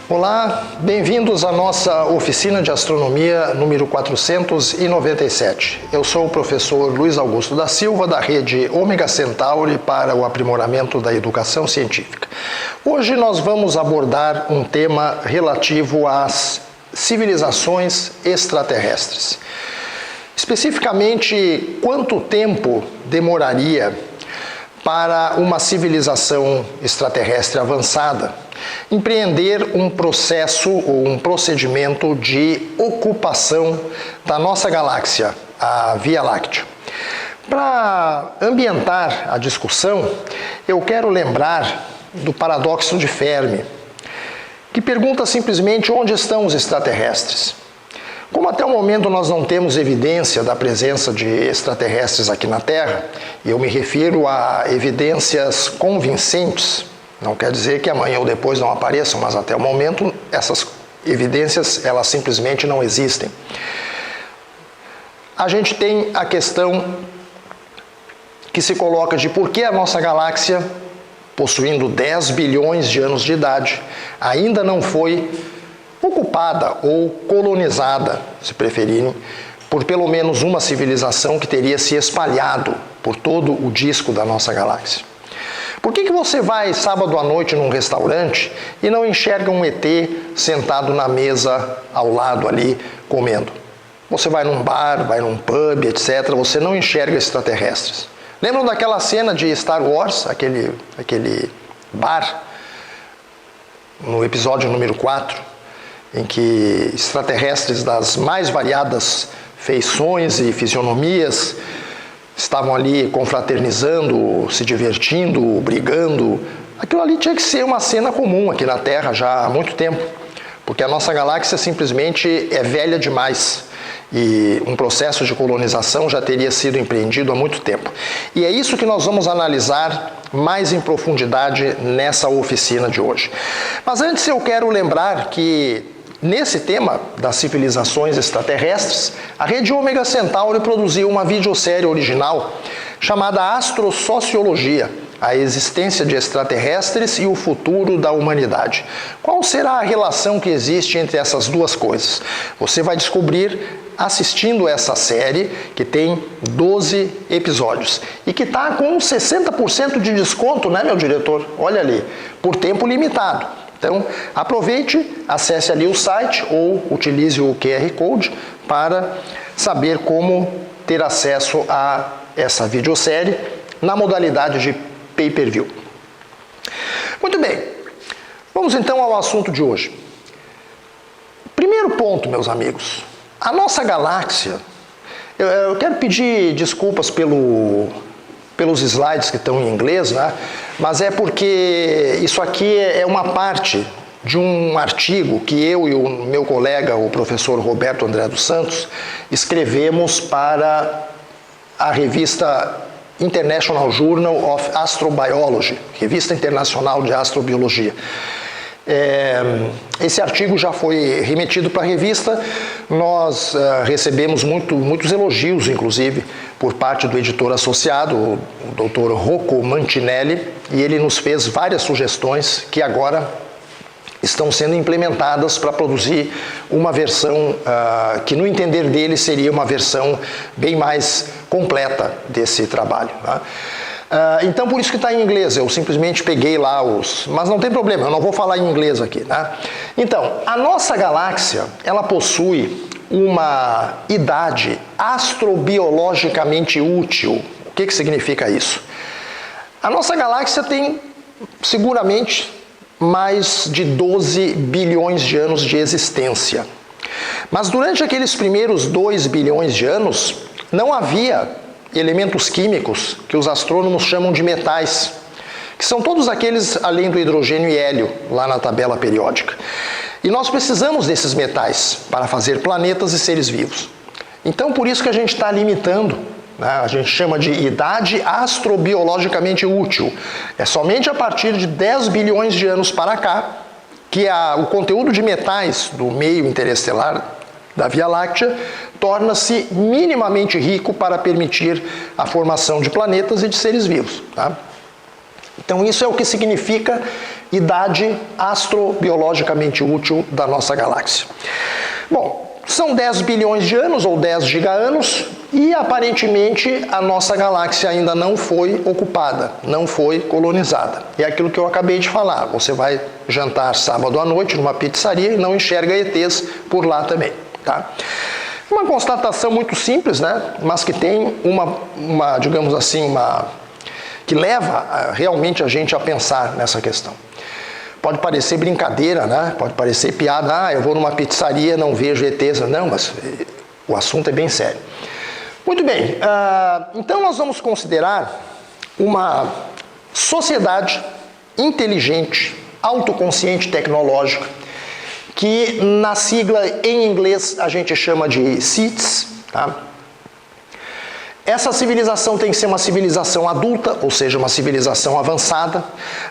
Olá, bem-vindos à nossa oficina de astronomia número 497. Eu sou o professor Luiz Augusto da Silva, da rede Ômega Centauri para o aprimoramento da educação científica. Hoje nós vamos abordar um tema relativo às civilizações extraterrestres. Especificamente, quanto tempo demoraria para uma civilização extraterrestre avançada empreender um processo ou um procedimento de ocupação da nossa galáxia, a Via Láctea. Para ambientar a discussão, eu quero lembrar do paradoxo de Fermi, que pergunta simplesmente onde estão os extraterrestres. Como até o momento nós não temos evidência da presença de extraterrestres aqui na Terra, e eu me refiro a evidências convincentes, não quer dizer que amanhã ou depois não apareçam, mas até o momento essas evidências elas simplesmente não existem. A gente tem a questão que se coloca de por que a nossa galáxia, possuindo 10 bilhões de anos de idade, ainda não foi ocupada ou colonizada, se preferirem, por pelo menos uma civilização que teria se espalhado por todo o disco da nossa galáxia. Por que você vai sábado à noite num restaurante e não enxerga um ET sentado na mesa ao lado ali comendo? Você vai num bar, vai num pub, etc., você não enxerga extraterrestres. Lembram daquela cena de Star Wars, aquele bar, no episódio número 4, em que extraterrestres das mais variadas feições e fisionomias estavam ali confraternizando, se divertindo, brigando? Aquilo ali tinha que ser uma cena comum aqui na Terra já há muito tempo, porque a nossa galáxia simplesmente é velha demais e um processo de colonização já teria sido empreendido há muito tempo. E é isso que nós vamos analisar mais em profundidade nessa oficina de hoje. Mas antes eu quero lembrar que nesse tema das civilizações extraterrestres, a rede Ômega Centauri produziu uma videosérie original chamada Astrosociologia, a existência de extraterrestres e o futuro da humanidade. Qual será a relação que existe entre essas duas coisas? Você vai descobrir assistindo essa série, que tem 12 episódios e que está com 60% de desconto, né, meu diretor? Olha ali, por tempo limitado. Então, aproveite, acesse ali o site ou utilize o QR Code para saber como ter acesso a essa videosérie na modalidade de pay-per-view. Muito bem, vamos então ao assunto de hoje. Primeiro ponto, meus amigos, a nossa galáxia, eu quero pedir desculpas pelos slides que estão em inglês, né? Mas é porque isso aqui é uma parte de um artigo que eu e o meu colega, o professor Roberto André dos Santos, escrevemos para a revista International Journal of Astrobiology, revista internacional de astrobiologia. Esse artigo já foi remetido para a revista, nós recebemos muitos elogios, inclusive, por parte do editor associado, o Dr. Rocco Mantinelli, e ele nos fez várias sugestões que agora estão sendo implementadas para produzir uma versão que, no entender dele, seria uma versão bem mais completa desse trabalho, tá? Então, por isso que está em inglês, eu simplesmente peguei lá mas não tem problema, eu não vou falar em inglês aqui, né? Então, a nossa galáxia, ela possui uma idade astrobiologicamente útil. O que significa isso? A nossa galáxia tem, seguramente, mais de 12 bilhões de anos de existência. Mas durante aqueles primeiros 2 bilhões de anos, não havia elementos químicos que os astrônomos chamam de metais, que são todos aqueles além do hidrogênio e hélio, lá na tabela periódica. E nós precisamos desses metais para fazer planetas e seres vivos. Então, por isso que a gente está limitando, né? A gente chama de idade astrobiologicamente útil. É somente a partir de 10 bilhões de anos para cá que o conteúdo de metais do meio interestelar da Via Láctea torna-se minimamente rico para permitir a formação de planetas e de seres vivos, tá? Então isso é o que significa idade astrobiologicamente útil da nossa galáxia. Bom, são 10 bilhões de anos ou 10 giga-anos e aparentemente a nossa galáxia ainda não foi ocupada, não foi colonizada. É aquilo que eu acabei de falar, você vai jantar sábado à noite numa pizzaria e não enxerga ETs por lá também, tá? Uma constatação muito simples, né? Mas que tem digamos assim, que leva realmente a gente a pensar nessa questão. Pode parecer brincadeira, né? Pode parecer piada, eu vou numa pizzaria, não vejo ETs. Não, mas o assunto é bem sério. Muito bem, então nós vamos considerar uma sociedade inteligente, autoconsciente tecnológica, que na sigla em inglês a gente chama de CITES, tá? Essa civilização tem que ser uma civilização adulta, ou seja, uma civilização avançada.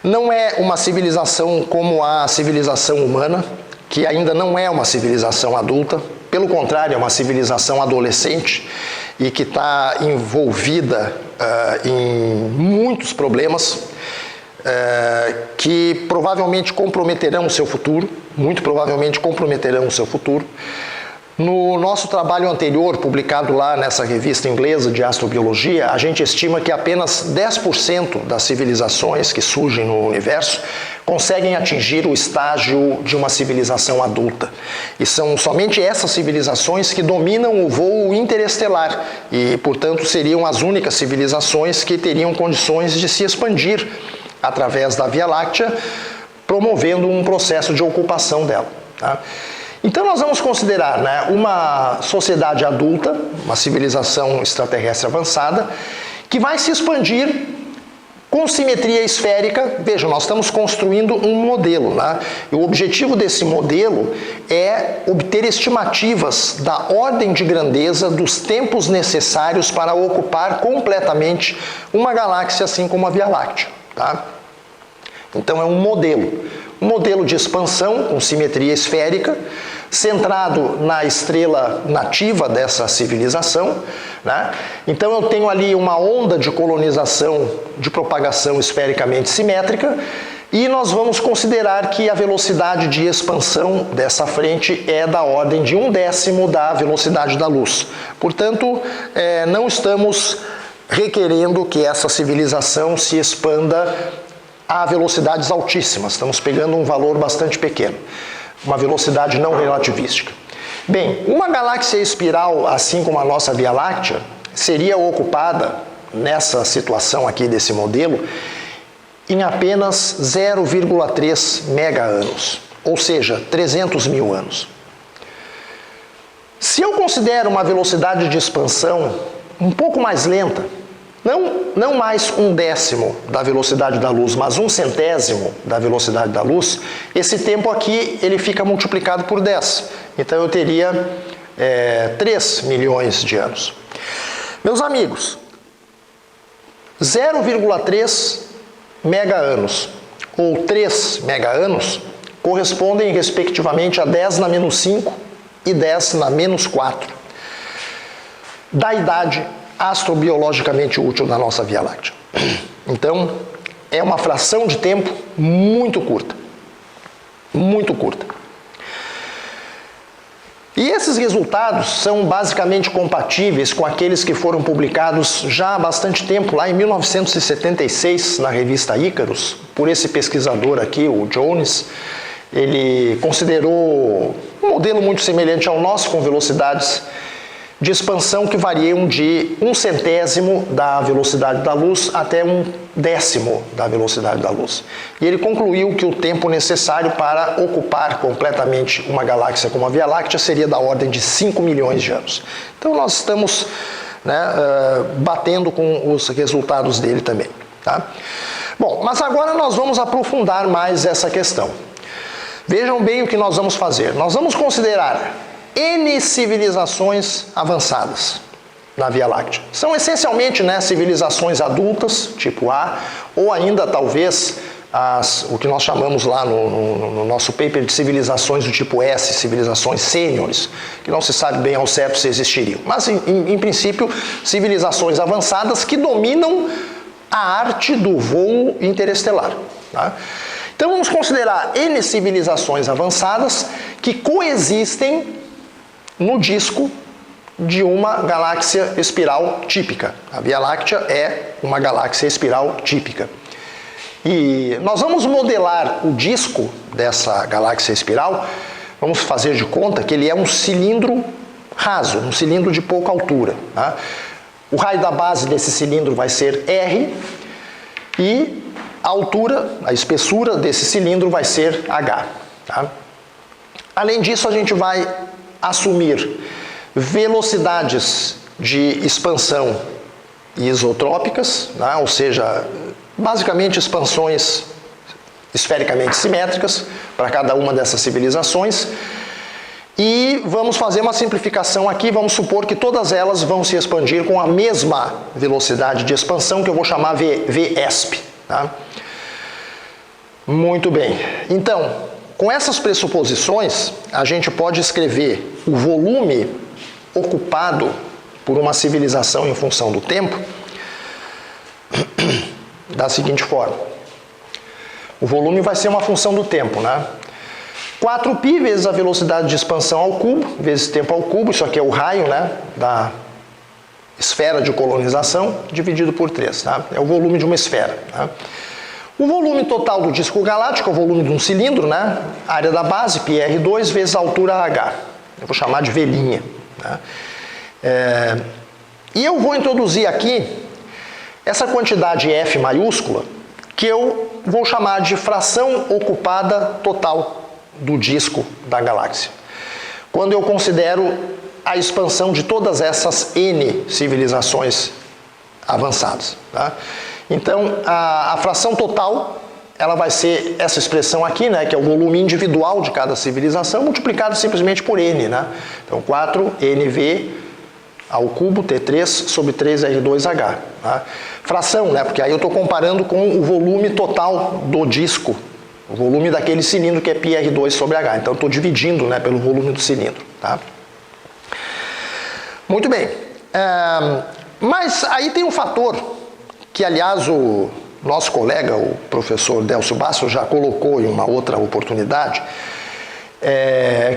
Não é uma civilização como a civilização humana, que ainda não é uma civilização adulta. Pelo contrário, é uma civilização adolescente e que está envolvida em muitos problemas que provavelmente comprometerão o seu futuro, muito provavelmente comprometerão o seu futuro. No nosso trabalho anterior, publicado lá nessa revista inglesa de astrobiologia, a gente estima que apenas 10% das civilizações que surgem no universo conseguem atingir o estágio de uma civilização adulta. E são somente essas civilizações que dominam o voo interestelar e, portanto, seriam as únicas civilizações que teriam condições de se expandir através da Via Láctea, promovendo um processo de ocupação dela, tá? Então nós vamos considerar, né, uma sociedade adulta, uma civilização extraterrestre avançada, que vai se expandir com simetria esférica. Vejam, nós estamos construindo um modelo, né? E o objetivo desse modelo é obter estimativas da ordem de grandeza dos tempos necessários para ocupar completamente uma galáxia assim como a Via Láctea, tá? Então é um modelo de expansão com simetria esférica, centrado na estrela nativa dessa civilização, né? Então eu tenho ali uma onda de colonização, de propagação esfericamente simétrica, e nós vamos considerar que a velocidade de expansão dessa frente é da ordem de 1/10 da velocidade da luz. Portanto, não estamos requerendo que essa civilização se expanda a velocidades altíssimas, estamos pegando um valor bastante pequeno, uma velocidade não relativística. Bem, uma galáxia espiral, assim como a nossa Via Láctea, seria ocupada, nessa situação aqui desse modelo, em apenas 0,3 mega-anos, ou seja, 300 mil anos. Se eu considero uma velocidade de expansão um pouco mais lenta, não mais 1/10 da velocidade da luz, mas 1/100 da velocidade da luz, esse tempo aqui ele fica multiplicado por 10. Então eu teria 3 milhões de anos. Meus amigos, 0,3 mega-anos ou 3 mega-anos correspondem respectivamente a 10 na menos 5 e 10 na menos 4 da idade astrobiologicamente útil da nossa Via Láctea. Então, é uma fração de tempo muito curta. Muito curta. E esses resultados são basicamente compatíveis com aqueles que foram publicados já há bastante tempo, lá em 1976, na revista Icarus, por esse pesquisador aqui, o Jones. Ele considerou um modelo muito semelhante ao nosso, com velocidades de expansão que variam de 1/100 da velocidade da luz até 1/10 da velocidade da luz. E ele concluiu que o tempo necessário para ocupar completamente uma galáxia como a Via Láctea seria da ordem de 5 milhões de anos. Então nós estamos, batendo com os resultados dele também, tá? Bom, mas agora nós vamos aprofundar mais essa questão. Vejam bem o que nós vamos fazer. Nós vamos considerar N civilizações avançadas na Via Láctea. São essencialmente, civilizações adultas, tipo A, ou ainda talvez o que nós chamamos lá no nosso paper de civilizações do tipo S, civilizações sêniores, que não se sabe bem ao certo se existiriam. Mas, em princípio, civilizações avançadas que dominam a arte do voo interestelar, tá? Então vamos considerar N civilizações avançadas que coexistem no disco de uma galáxia espiral típica. A Via Láctea é uma galáxia espiral típica. E nós vamos modelar o disco dessa galáxia espiral, vamos fazer de conta que ele é um cilindro raso, um cilindro de pouca altura. Tá? O raio da base desse cilindro vai ser R e a altura, a espessura desse cilindro vai ser H. Tá? Além disso, a gente vai assumir velocidades de expansão isotrópicas, né? Ou seja, basicamente expansões esfericamente simétricas para cada uma dessas civilizações. E vamos fazer uma simplificação aqui, vamos supor que todas elas vão se expandir com a mesma velocidade de expansão, que eu vou chamar Vesp. Tá? Muito bem. Então, com essas pressuposições, a gente pode escrever o volume ocupado por uma civilização em função do tempo da seguinte forma. O volume vai ser uma função do tempo, né? 4π vezes a velocidade de expansão ao cubo, vezes tempo ao cubo, isso aqui é o raio, né, da esfera de colonização, dividido por 3, tá? É o volume de uma esfera. Tá? O volume total do disco galáctico é o volume de um cilindro, né? Área da base, πr2, vezes a altura h. Eu vou chamar de V'. Né? E eu vou introduzir aqui essa quantidade F maiúscula, que eu vou chamar de fração ocupada total do disco da galáxia. Quando eu considero a expansão de todas essas N civilizações avançadas. Tá? Então, a fração total, ela vai ser essa expressão aqui, né, que é o volume individual de cada civilização, multiplicado simplesmente por N. Né? Então, 4NV ao cubo T3 sobre 3R2H. Tá? Fração, né, porque aí eu estou comparando com o volume total do disco, o volume daquele cilindro que é πr2 sobre H. Então, eu estou dividindo, né, pelo volume do cilindro. Tá? Muito bem. Mas aí tem um fator que, aliás, o nosso colega, o professor Délcio Basso, já colocou em uma outra oportunidade,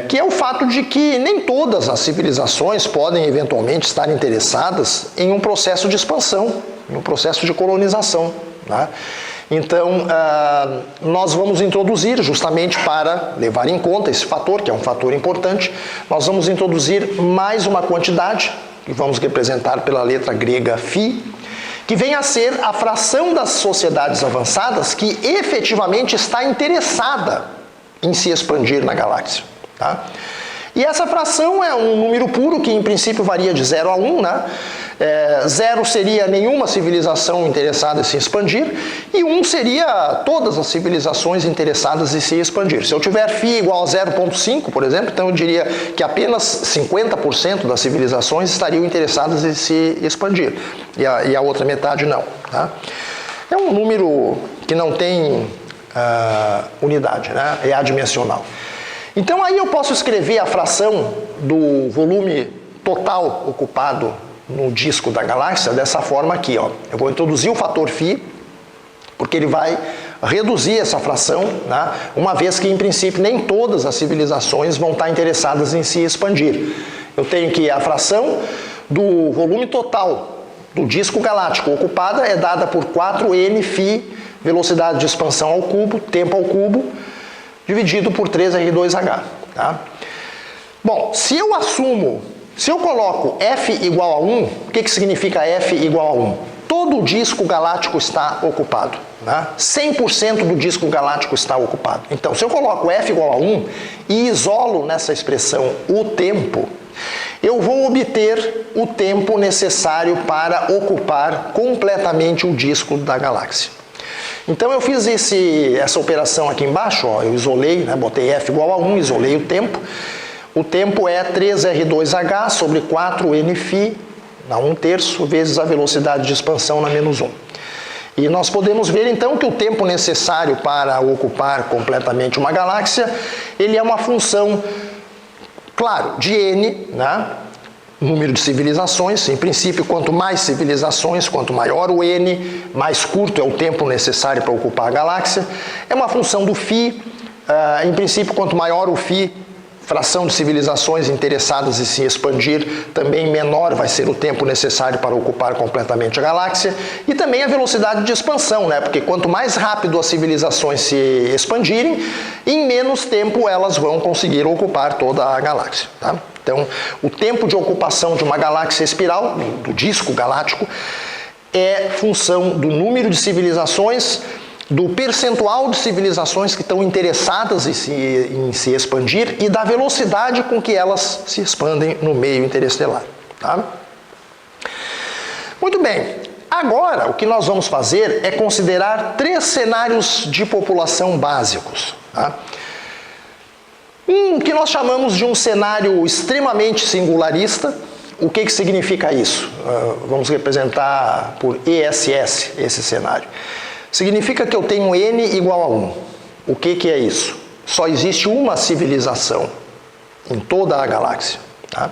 que é o fato de que nem todas as civilizações podem eventualmente estar interessadas em um processo de expansão, em um processo de colonização. Né? Então, nós vamos introduzir, justamente para levar em conta esse fator, que é um fator importante, nós vamos introduzir mais uma quantidade, que vamos representar pela letra grega φ, que vem a ser a fração das sociedades avançadas que efetivamente está interessada em se expandir na galáxia. Tá? E essa fração é um número puro que, em princípio, varia de 0 a 1. Né? 0 seria nenhuma civilização interessada em se expandir, e 1 seria todas as civilizações interessadas em se expandir. Se eu tiver φ igual a 0,5, por exemplo, então eu diria que apenas 50% das civilizações estariam interessadas em se expandir, e a outra metade não. Tá? É um número que não tem unidade, né? É adimensional. Então aí eu posso escrever a fração do volume total ocupado no disco da galáxia dessa forma aqui. Ó. Eu vou introduzir o fator φ, porque ele vai reduzir essa fração, né? Uma vez que, em princípio, nem todas as civilizações vão estar interessadas em se expandir. Eu tenho que a fração do volume total do disco galáctico ocupada é dada por 4N φ, velocidade de expansão ao cubo, tempo ao cubo, dividido por 3R2H. Tá? Bom, se eu coloco F igual a 1, o que significa F igual a 1? Todo o disco galáctico está ocupado. Né? 100% do disco galáctico está ocupado. Então, se eu coloco F igual a 1 e isolo nessa expressão o tempo, eu vou obter o tempo necessário para ocupar completamente o disco da galáxia. Então eu fiz essa operação aqui embaixo, ó, eu isolei, né, botei F igual a 1, isolei o tempo. O tempo é 3R2H sobre 4Nφ na 1/3 vezes a velocidade de expansão na menos 1. E nós podemos ver então que o tempo necessário para ocupar completamente uma galáxia, ele é uma função, claro, de N, né, número de civilizações. Em princípio, quanto mais civilizações, quanto maior o n, mais curto é o tempo necessário para ocupar a galáxia. É uma função do φ. Em princípio, quanto maior o φ, fração de civilizações interessadas em se expandir, também menor vai ser o tempo necessário para ocupar completamente a galáxia. E também a velocidade de expansão, né? Porque quanto mais rápido as civilizações se expandirem, em menos tempo elas vão conseguir ocupar toda a galáxia, tá? Então, o tempo de ocupação de uma galáxia espiral, do disco galáctico, é função do número de civilizações, do percentual de civilizações que estão interessadas em se expandir e da velocidade com que elas se expandem no meio interestelar. Tá? Muito bem, agora o que nós vamos fazer é considerar 3 cenários de população básicos. Tá? Um que nós chamamos de um cenário extremamente singularista. O que significa isso? Vamos representar por ESS esse cenário. Significa que eu tenho n igual a 1. O que é isso? Só existe uma civilização em toda a galáxia. Tá?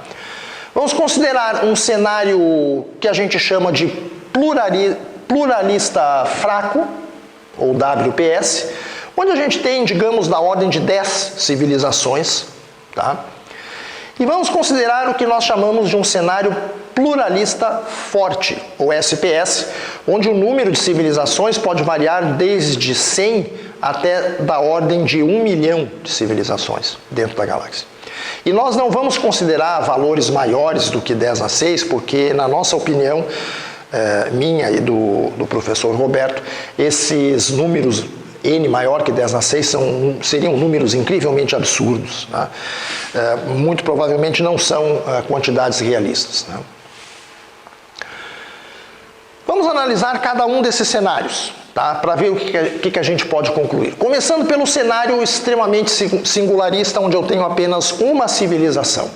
Vamos considerar um cenário que a gente chama de pluralista fraco, ou WPS, onde a gente tem, digamos, da ordem de 10 civilizações. Tá? E vamos considerar o que nós chamamos de um cenário pluralista forte, ou SPS, onde o número de civilizações pode variar desde 100 até da ordem de 1 milhão de civilizações dentro da galáxia. E nós não vamos considerar valores maiores do que 10 a 6, porque, na nossa opinião, minha e do professor Roberto, esses números n maior que 10 a 6 seriam números incrivelmente absurdos. Tá? Muito provavelmente não são quantidades realistas. Né? Vamos analisar cada um desses cenários, tá? Para ver o que a gente pode concluir. Começando pelo cenário extremamente singularista, onde eu tenho apenas uma civilização.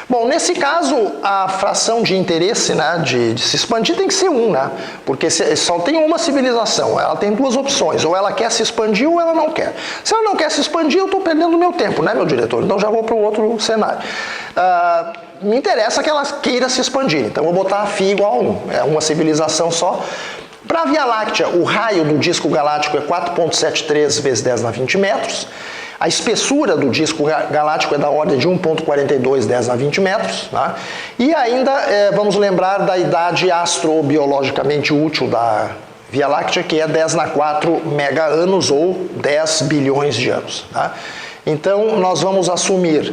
Bom, nesse caso, a fração de interesse, né, de se expandir tem que ser 1, né? Porque só tem uma civilização, ela tem 2 opções, ou ela quer se expandir ou ela não quer. Se ela não quer se expandir, eu estou perdendo meu tempo, né, meu diretor? Então já vou para o outro cenário. Me interessa que ela queira se expandir, então eu vou botar φ igual a 1, é uma civilização só. Para a Via Láctea, o raio do disco galáctico é 4,73 vezes 10 na 20 metros. A espessura do disco galáctico é da ordem de 1,42 10 na 20 metros. Tá? E ainda vamos lembrar da idade astrobiologicamente útil da Via Láctea, que é 10 na 4 mega-anos ou 10 bilhões de anos. Tá? Então, nós vamos assumir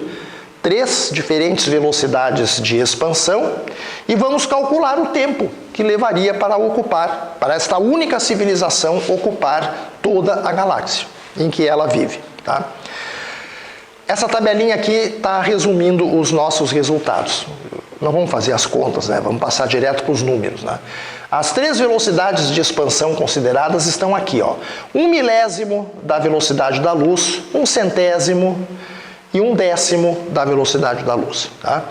3 diferentes velocidades de expansão e vamos calcular o tempo que levaria para esta única civilização ocupar toda a galáxia em que ela vive. Tá? Essa tabelinha aqui está resumindo os nossos resultados. Não vamos fazer as contas, né? Vamos passar direto para os números. Né? As 3 velocidades de expansão consideradas estão aqui. Ó. 1/1000 da velocidade da luz, 1/100 e 1/10 da velocidade da luz. Tá?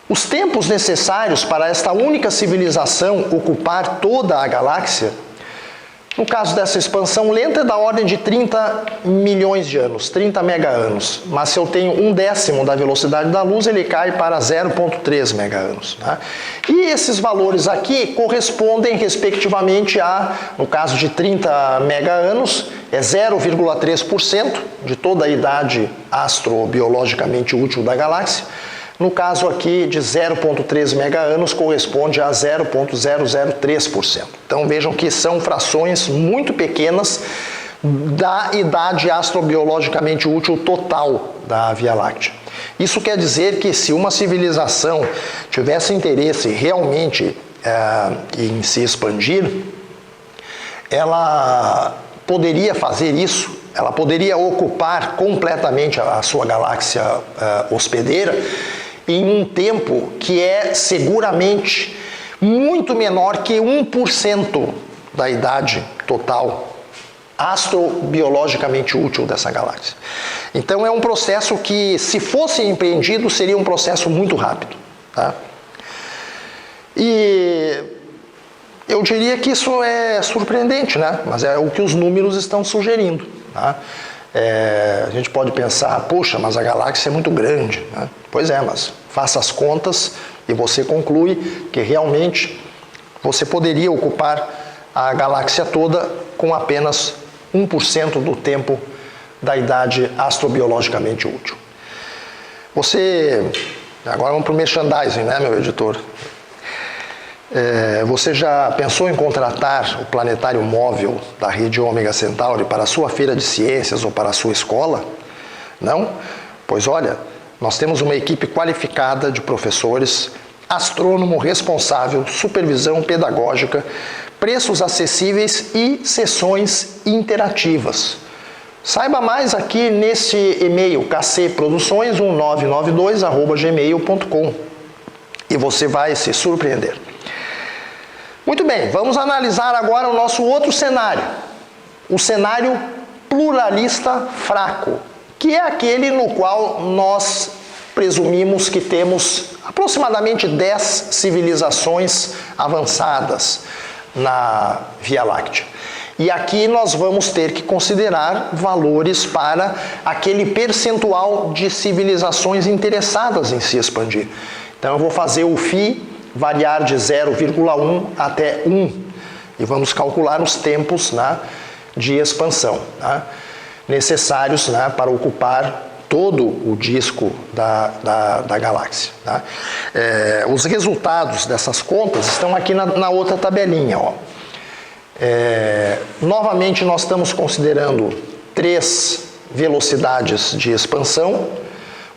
Os tempos necessários para esta única civilização ocupar toda a galáxia, no caso dessa expansão lenta, é da ordem de 30 milhões de anos, 30 mega-anos. Mas se eu tenho 1/10 da velocidade da luz, ele cai para 0,3 mega-anos. Tá? E esses valores aqui correspondem, respectivamente, no caso de 30 mega-anos, é 0,3% de toda a idade astrobiologicamente útil da galáxia. No caso aqui de 0,3 mega-anos, corresponde a 0,003%. Então vejam que são frações muito pequenas da idade astrobiologicamente útil total da Via Láctea. Isso quer dizer que se uma civilização tivesse interesse realmente em se expandir, ela poderia fazer isso, ela poderia ocupar completamente a sua galáxia hospedeira em um tempo que é seguramente muito menor que 1% da idade total astrobiologicamente útil dessa galáxia. Então é um processo que, se fosse empreendido, seria um processo muito rápido. Tá? E eu diria que isso é surpreendente, né? Mas é o que os números estão sugerindo. Tá? A gente pode pensar, poxa, mas a galáxia é muito grande. Né? Pois é, mas Faça as contas e você conclui que realmente você poderia ocupar a galáxia toda com apenas 1% do tempo da idade astrobiologicamente útil. Agora vamos para o merchandising, né, meu editor? Você já pensou em contratar o planetário móvel da rede Ômega Centauri para a sua feira de ciências ou para a sua escola? Não? Pois olha, nós temos uma equipe qualificada de professores, astrônomo responsável, supervisão pedagógica, preços acessíveis e sessões interativas. Saiba mais aqui nesse e-mail kcproduções1992@gmail.com e você vai se surpreender. Muito bem, vamos analisar agora o nosso outro cenário, o cenário pluralista fraco, que é aquele no qual nós presumimos que temos aproximadamente 10 civilizações avançadas na Via Láctea. E aqui nós vamos ter que considerar valores para aquele percentual de civilizações interessadas em se expandir. Então eu vou fazer o φ variar de 0,1 até 1 e vamos calcular os tempos, né, de expansão, né, necessários, né, para ocupar todo o disco da galáxia. Tá? Os resultados dessas contas estão aqui na outra tabelinha. Ó. Novamente nós estamos considerando 3 velocidades de expansão,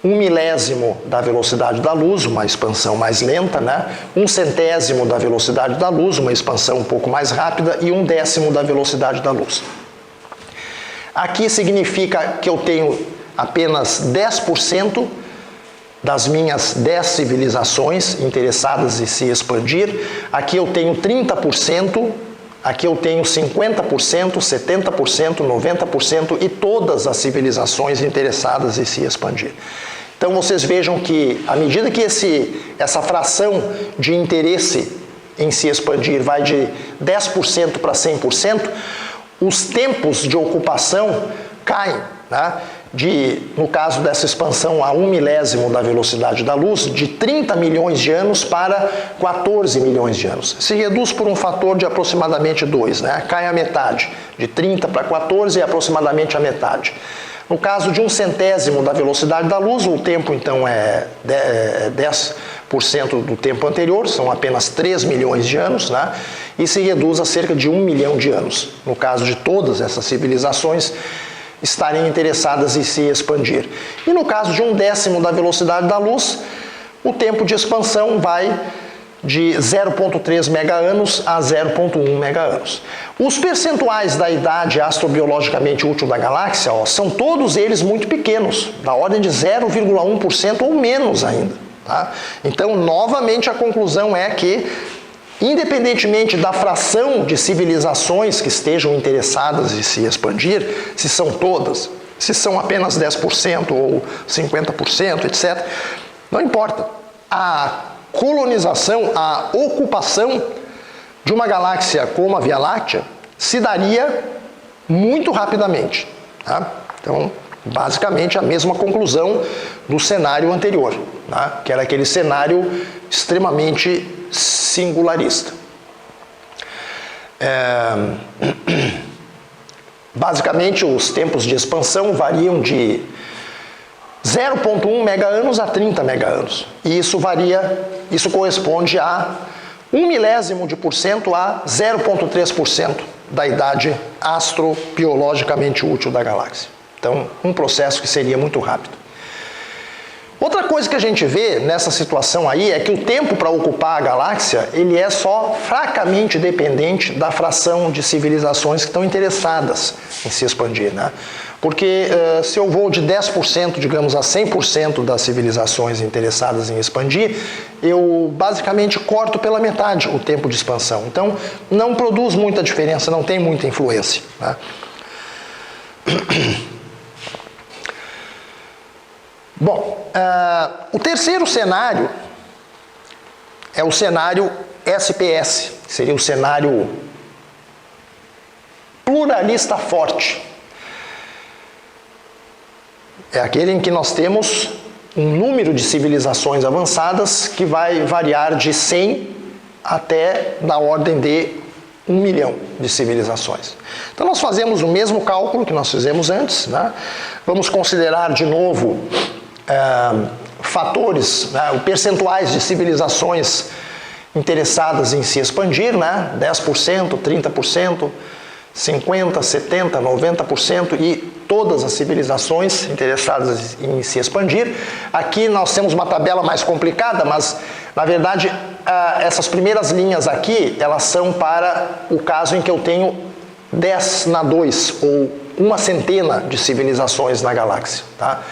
1/1000 da velocidade da luz, uma expansão mais lenta, né? 1/100 da velocidade da luz, uma expansão um pouco mais rápida, e 1/10 da velocidade da luz. Aqui significa que eu tenho apenas 10% das minhas 10 civilizações interessadas em se expandir. Aqui eu tenho 30%, aqui eu tenho 50%, 70%, 90% e todas as civilizações interessadas em se expandir. Então vocês vejam que, à medida que essa fração de interesse em se expandir vai de 10% para 100%, os tempos de ocupação caem, né? No caso dessa expansão a 1/1000 da velocidade da luz, de 30 milhões de anos para 14 milhões de anos. Se reduz por um fator de aproximadamente 2, né? Cai a metade, de 30 para 14 é aproximadamente a metade. No caso de 1/100 da velocidade da luz, o tempo então é 10% do tempo anterior, são apenas 3 milhões de anos, né? E se reduz a cerca de 1 milhão de anos, no caso de todas essas civilizações estarem interessadas em se expandir. E no caso de 1/10 da velocidade da luz, o tempo de expansão vai de 0,3 mega-anos a 0,1 mega-anos. Os percentuais da idade astrobiologicamente útil da galáxia, ó, são todos eles muito pequenos, da ordem de 0,1% ou menos ainda. Tá? Então, novamente, a conclusão é que, independentemente da fração de civilizações que estejam interessadas em se expandir, se são todas, se são apenas 10% ou 50%, etc., não importa. A colonização, a ocupação de uma galáxia como a Via Láctea se daria muito rapidamente. Tá? Então, basicamente, a mesma conclusão do cenário anterior, tá? Que era aquele cenário extremamente singularista. Basicamente, os tempos de expansão variam de 0,1 mega-anos a 30 mega-anos. E isso corresponde a 1/1000% a 0,3% da idade astrobiologicamente útil da galáxia. Então, um processo que seria muito rápido. Outra coisa que a gente vê nessa situação aí é que o tempo para ocupar a galáxia, ele é só fracamente dependente da fração de civilizações que estão interessadas em se expandir, né? Porque se eu vou de 10%, digamos, a 100% das civilizações interessadas em expandir, eu basicamente corto pela metade o tempo de expansão. Então, não produz muita diferença, não tem muita influência, né? Bom, o terceiro cenário é o cenário SPS, que seria o cenário pluralista forte. É aquele em que nós temos um número de civilizações avançadas que vai variar de 100 até da ordem de 1 milhão de civilizações. Então nós fazemos o mesmo cálculo que nós fizemos antes, né? Vamos considerar de novo fatores, né, percentuais de civilizações interessadas em se expandir, né? 10%, 30%, 50%, 70%, 90% e todas as civilizações interessadas em se expandir. Aqui nós temos uma tabela mais complicada, mas na verdade essas primeiras linhas aqui, elas são para o caso em que eu tenho 10 na 2 ou uma centena de civilizações na galáxia, tá?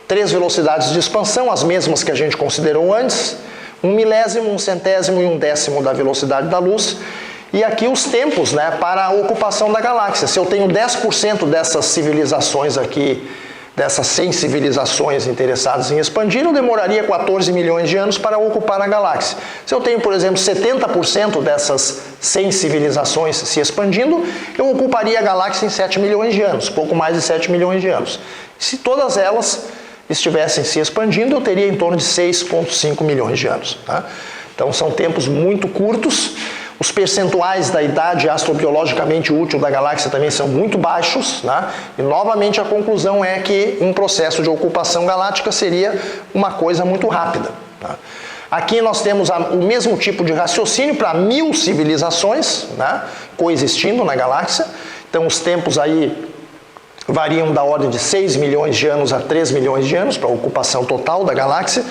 3 velocidades de expansão, as mesmas que a gente considerou antes, 1 milésimo, 1 centésimo e 1 décimo da velocidade da luz. E aqui os tempos, né, para a ocupação da galáxia. Se eu tenho 10% dessas civilizações aqui, dessas 100 civilizações interessadas em expandir, eu demoraria 14 milhões de anos para ocupar a galáxia. Se eu tenho, por exemplo, 70% dessas 100 civilizações se expandindo, eu ocuparia a galáxia em 7 milhões de anos, pouco mais de 7 milhões de anos. Se todas elas estivessem se expandindo, eu teria em torno de 6,5 milhões de anos. Tá? Então são tempos muito curtos. Os percentuais da idade astrobiologicamente útil da galáxia também são muito baixos, né? E novamente a conclusão é que um processo de ocupação galáctica seria uma coisa muito rápida. Tá? Aqui nós temos o mesmo tipo de raciocínio para 1000 civilizações, né, coexistindo na galáxia. Então os tempos aí variam da ordem de 6 milhões de anos a 3 milhões de anos para a ocupação total da galáxia.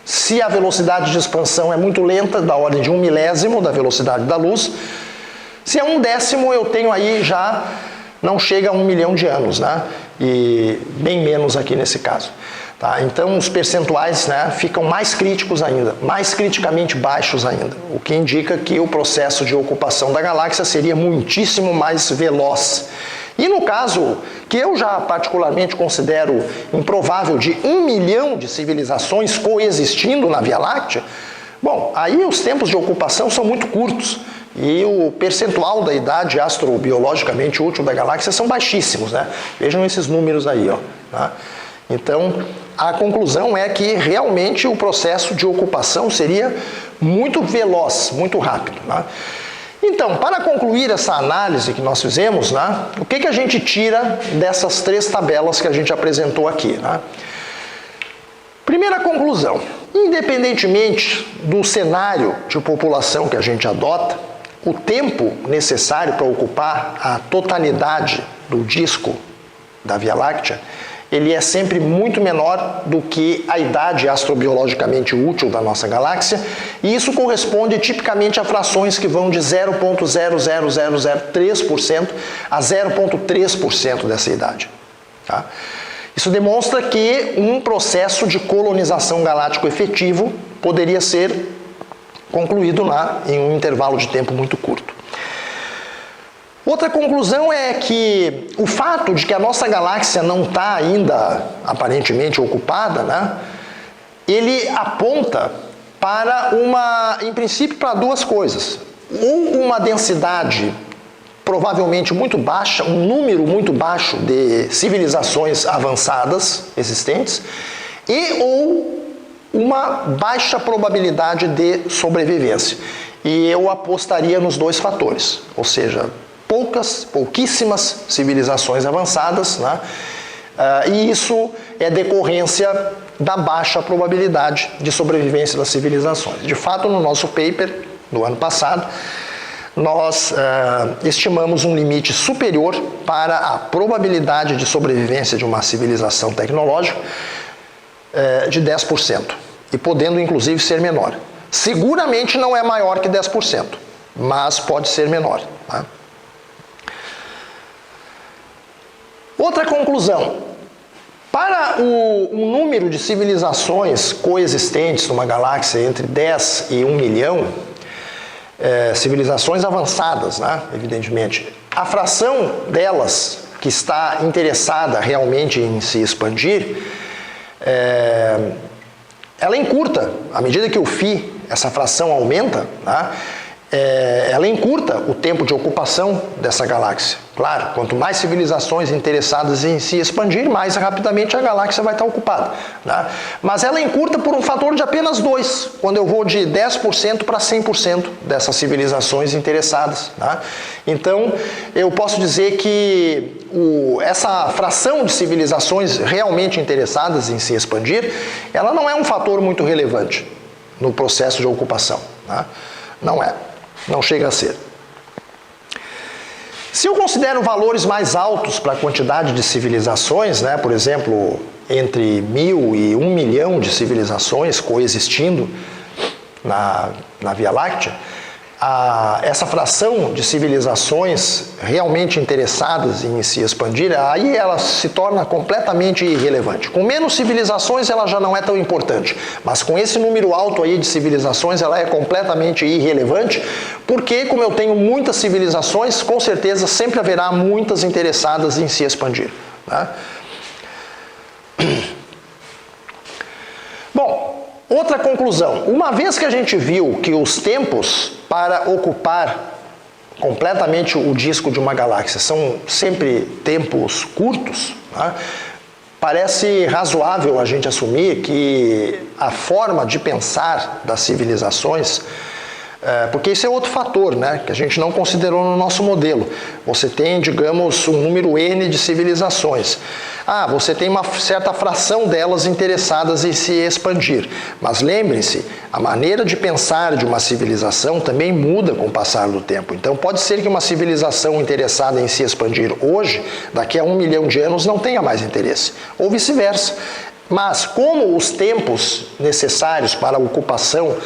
Se a velocidade de expansão é muito lenta, da ordem de 1 milésimo da velocidade da luz, se é 1 décimo, eu tenho aí já, não chega a 1 milhão de anos, né? E bem menos aqui nesse caso. Tá? Então os percentuais, né, ficam mais críticos ainda, mais criticamente baixos ainda, o que indica que o processo de ocupação da galáxia seria muitíssimo mais veloz. E no caso, que eu já particularmente considero improvável, de 1 milhão de civilizações coexistindo na Via Láctea, bom, aí os tempos de ocupação são muito curtos e o percentual da idade astrobiologicamente útil da galáxia são baixíssimos, né? Vejam esses números aí, ó, tá? Então, a conclusão é que realmente o processo de ocupação seria muito veloz, muito rápido, né? Então, para concluir essa análise que nós fizemos, né, o que a gente tira dessas 3 tabelas que a gente apresentou aqui? Né? Primeira conclusão, independentemente do cenário de população que a gente adota, o tempo necessário para ocupar a totalidade do disco da Via Láctea, ele é sempre muito menor do que a idade astrobiologicamente útil da nossa galáxia, e isso corresponde tipicamente a frações que vão de 0,00003% a 0,3% dessa idade. Tá? Isso demonstra que um processo de colonização galáctico efetivo poderia ser concluído lá em um intervalo de tempo muito curto. Outra conclusão é que o fato de que a nossa galáxia não está ainda aparentemente ocupada, né, ele aponta para em princípio, para 2 coisas. Uma densidade provavelmente muito baixa, um número muito baixo de civilizações avançadas existentes, ou uma baixa probabilidade de sobrevivência. E eu apostaria nos 2 fatores, ou seja, pouquíssimas civilizações avançadas, né? E isso é decorrência da baixa probabilidade de sobrevivência das civilizações. De fato, no nosso paper do ano passado, nós estimamos um limite superior para a probabilidade de sobrevivência de uma civilização tecnológica de 10%, e podendo inclusive ser menor. Seguramente não é maior que 10%, mas pode ser menor. Tá? Outra conclusão, para um número de civilizações coexistentes numa galáxia entre 10 e 1 milhão, civilizações avançadas, né, evidentemente, a fração delas que está interessada realmente em se expandir, ela encurta. À medida que o φ, essa fração aumenta, né, ela encurta o tempo de ocupação dessa galáxia. Claro, quanto mais civilizações interessadas em se expandir, mais rapidamente a galáxia vai estar ocupada, né? Mas ela encurta por um fator de apenas 2, quando eu vou de 10% para 100% dessas civilizações interessadas, né? Então, eu posso dizer que essa fração de civilizações realmente interessadas em se expandir, ela não é um fator muito relevante no processo de ocupação, né? Não é. Não chega a ser. Se eu considero valores mais altos para a quantidade de civilizações, né, por exemplo, entre 1000 e 1 milhão de civilizações coexistindo na Via Láctea, essa fração de civilizações realmente interessadas em se expandir, aí ela se torna completamente irrelevante. Com menos civilizações ela já não é tão importante, mas com esse número alto aí de civilizações ela é completamente irrelevante, porque como eu tenho muitas civilizações, com certeza sempre haverá muitas interessadas em se expandir, né? Bom, outra conclusão. Uma vez que a gente viu que os tempos para ocupar completamente o disco de uma galáxia são sempre tempos curtos, né? Parece razoável a gente assumir que a forma de pensar das civilizações, porque isso é outro fator, né, que a gente não considerou no nosso modelo. Você tem, digamos, um número N de civilizações. Você tem uma certa fração delas interessadas em se expandir. Mas lembre-se, a maneira de pensar de uma civilização também muda com o passar do tempo. Então pode ser que uma civilização interessada em se expandir hoje, daqui a 1 milhão de anos, não tenha mais interesse. Ou vice-versa. Mas como os tempos necessários para a ocupação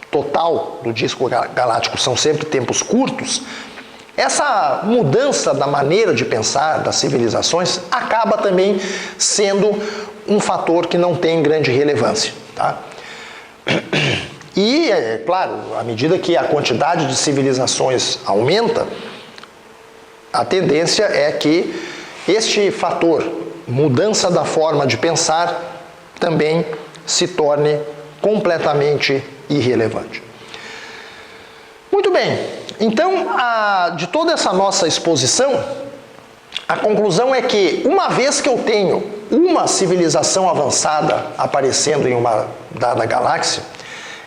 total do disco galáctico são sempre tempos curtos, essa mudança da maneira de pensar das civilizações acaba também sendo um fator que não tem grande relevância, tá? E, é claro, à medida que a quantidade de civilizações aumenta, a tendência é que este fator, mudança da forma de pensar, também se torne completamente irrelevante. Muito bem, então, de toda essa nossa exposição, a conclusão é que, uma vez que eu tenho uma civilização avançada aparecendo em uma dada galáxia,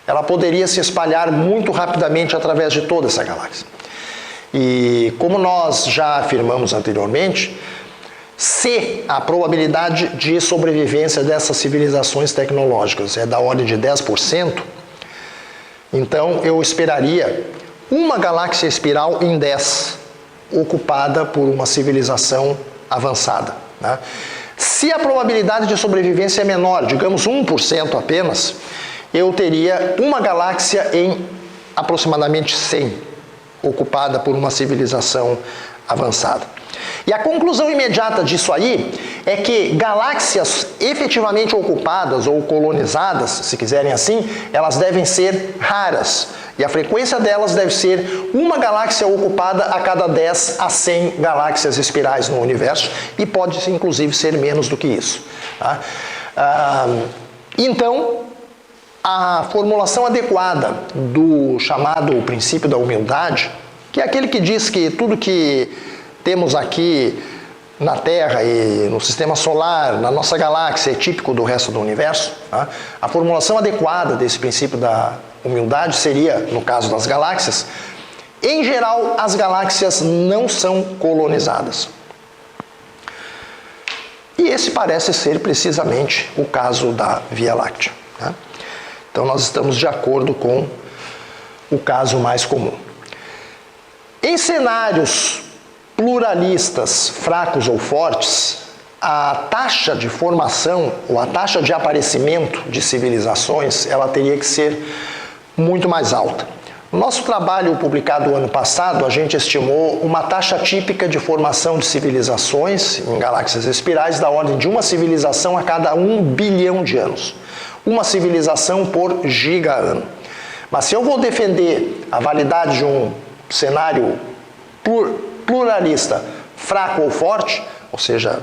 ela poderia se espalhar muito rapidamente através de toda essa galáxia. E, como nós já afirmamos anteriormente, se a probabilidade de sobrevivência dessas civilizações tecnológicas é da ordem de 10%, então eu esperaria uma galáxia espiral em 10, ocupada por uma civilização avançada, né? Se a probabilidade de sobrevivência é menor, digamos 1% apenas, eu teria uma galáxia em aproximadamente 100, ocupada por uma civilização avançada. E a conclusão imediata disso aí é que galáxias efetivamente ocupadas ou colonizadas, se quiserem assim, elas devem ser raras. E a frequência delas deve ser uma galáxia ocupada a cada 10 a 100 galáxias espirais no universo, e pode inclusive ser menos do que isso, tá? Então, a formulação adequada do chamado princípio da humildade, que é aquele que diz que tudo que temos aqui na Terra e no Sistema Solar, na nossa galáxia, é típico do resto do universo, tá? A formulação adequada desse princípio da humildade seria, no caso das galáxias, em geral, as galáxias não são colonizadas. E esse parece ser precisamente o caso da Via Láctea, tá? Então nós estamos de acordo com o caso mais comum. Em cenários pluralistas, fracos ou fortes, a taxa de formação ou a taxa de aparecimento de civilizações, ela teria que ser muito mais alta. No nosso trabalho publicado ano passado, a gente estimou uma taxa típica de formação de civilizações em galáxias espirais da ordem de uma civilização a cada 1 bilhão de anos. Uma civilização por giga-ano. Mas se eu vou defender a validade de um cenário pluralista, fraco ou forte, ou seja,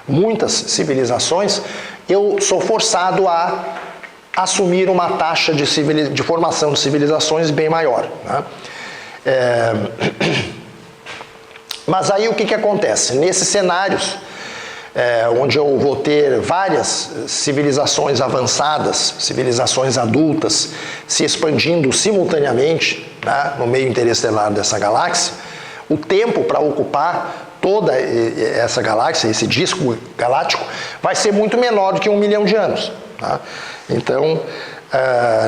muitas civilizações, eu sou forçado a assumir uma taxa de formação de civilizações bem maior, né? Mas aí o que acontece? Nesses cenários, onde eu vou ter várias civilizações avançadas, civilizações adultas, se expandindo simultaneamente, né, no meio interestelar dessa galáxia, o tempo para ocupar toda essa galáxia, esse disco galáctico, vai ser muito menor do que 1 milhão de anos. Tá? Então,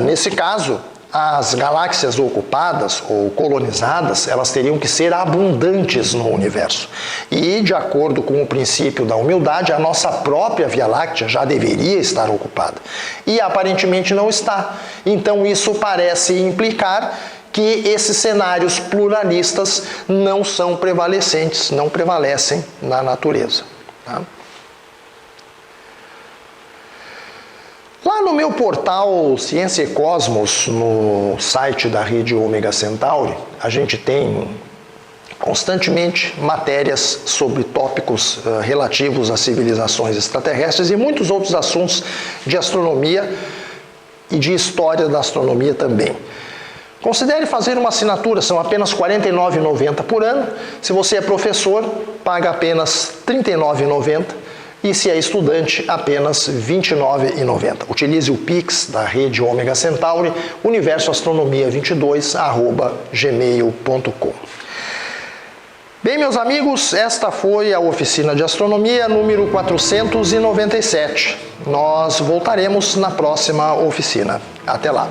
nesse caso, as galáxias ocupadas ou colonizadas, elas teriam que ser abundantes no universo. E, de acordo com o princípio da humildade, a nossa própria Via Láctea já deveria estar ocupada. E, aparentemente, não está. Então, isso parece implicar que esses cenários pluralistas não são prevalecentes, não prevalecem na natureza. Tá? Lá no meu portal Ciência e Cosmos, no site da rede Ômega Centauri, a gente tem constantemente matérias sobre tópicos relativos a civilizações extraterrestres e muitos outros assuntos de astronomia e de história da astronomia também. Considere fazer uma assinatura, são apenas R$ 49,90 por ano. Se você é professor, paga apenas R$ 39,90. E se é estudante, apenas R$ 29,90. Utilize o Pix da rede Ômega Centauri, universoastronomia22@gmail.com. Bem, meus amigos, esta foi a oficina de astronomia número 497. Nós voltaremos na próxima oficina. Até lá!